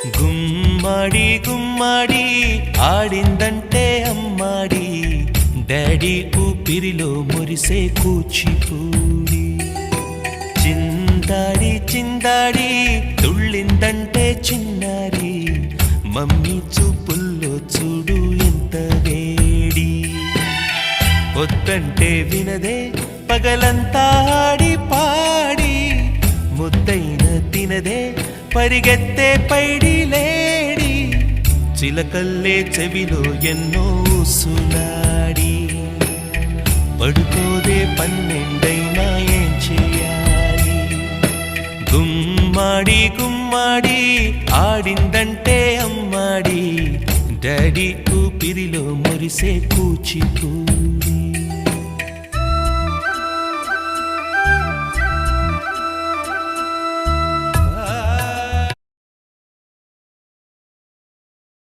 గుమ్మడి గుమ్మడి ఆడిందంటే అమ్మాడి, daddy ఊపిరిలో మురిసే కూచిపూడి. చిందాడి చిందాడి తుళ్ళిందంటే చిన్నారి, మమ్మీ చూపుల్లో చూడు ఎంత వేడి. వద్దంటే వినదే పగలంతా ఆడి పాడి, ముద్దైన తినదే పరిగెత్తే పైడి లేడి. చిలకల్లే చెవిలో ఎన్నో సులాడి, పడుకోదే పన్నెండైనా ఏం చేయాలి. గుమ్మాడి గుమ్మాడి ఆడిందంటే అమ్మాడి, డాడీ ఊపిరిలో మురిసే కూచిపూడి.